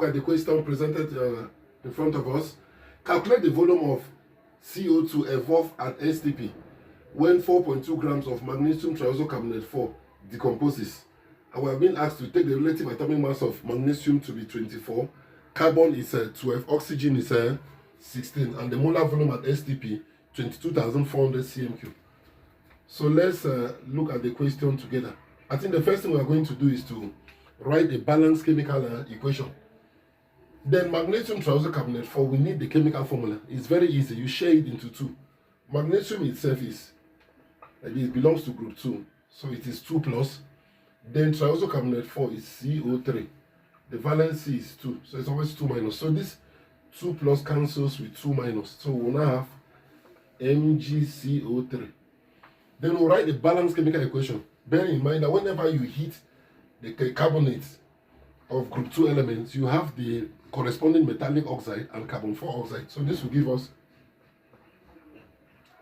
look at the question presented in front of us. Calculate the volume of CO2 evolved at STP when 4.2 grams of magnesium triisocarbonate 4 decomposes. And we have been asked to take the relative atomic mass of magnesium to be 24, carbon is 12, oxygen is 16, and the molar volume at STP 22,400 cm3. So let's look at the question together. I think the first thing we are going to do is to write a balanced chemical equation. Then magnesium triisocarbonate 4, we need the chemical formula. It's very easy. You share it into two. Magnesium itself is, it belongs to group 2. So it is 2 plus. Then triisocarbonate 4 is CO3. The valency is 2. So it's always 2 minus. So this 2 plus cancels with 2 minus. So we'll now have MgCO3. Then we'll write the balanced chemical equation. Bear in mind that whenever you heat the carbonates of group 2 elements, you have the corresponding metallic oxide and carbon 4 oxide. So this will give us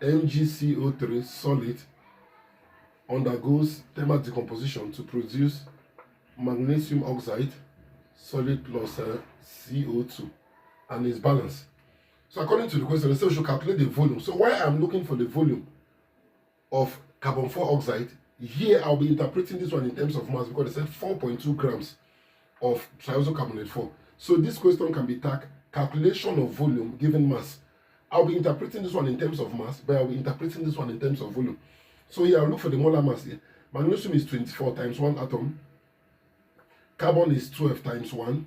MgCO3 solid undergoes thermal decomposition to produce magnesium oxide solid plus CO2 and is balanced. So according to the question, it says we should calculate the volume. So why I'm looking for the volume of carbon 4 oxide, here I'll be interpreting this one in terms of mass because it said 4.2 grams of triisocarbonate 4. So this question can be tagged calculation of volume given mass. I'll be interpreting this one in terms of mass, but I'll be interpreting this one in terms of volume. So here I'll look for the molar mass here. Magnesium is 24 times 1 atom. Carbon is 12 times 1,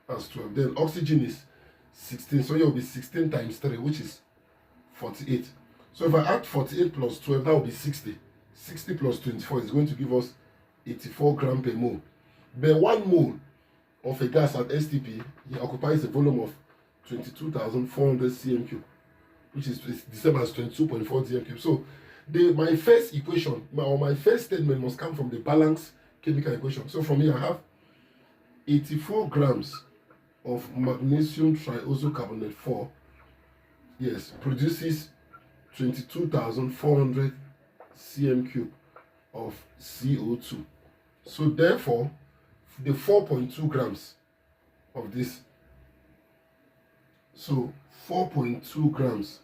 that's 12. Then oxygen is 16, so here will be 16 times 3, which is 48. So if I add 48 plus 12, that will be 60. 60 plus 24 is going to give us 84 grams per mole. But 1 mole of a gas at STP, it occupies a volume of 22,400 cm3, which is the same as 22.4 cm3. So my first equation, or my first statement must come from the balanced chemical equation. So from here I have 84 grams of magnesium triisocarbonate 4, yes, produces 22,400 cm3 of CO2. So therefore, the 4.2 grams of this, so 4.2 grams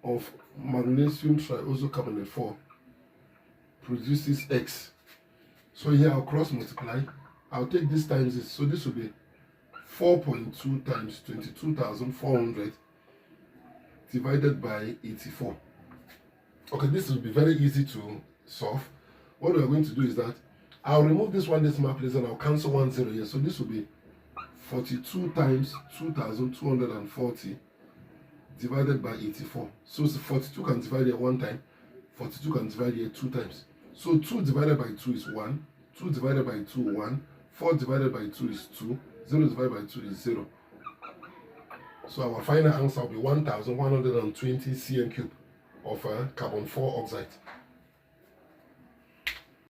of magnesium triisocarbonate 4 produces X. So here I'll cross multiply. I'll take this times this. So this will be 4.2 times 22,400 divided by 84. Okay, this will be very easy to solve. What we are going to do is that I'll remove this one decimal place and I'll cancel 1 0 here. So this will be 42 times 2,240 divided by 84. So 42 can divide here 1 time, 42 can divide here 2 times. So 2 divided by 2 is 1, 2 divided by 2 1, 4 divided by 2 is 2, 0 divided by 2 is 0. So our final answer will be 1,120 cm3 of carbon 4 oxide.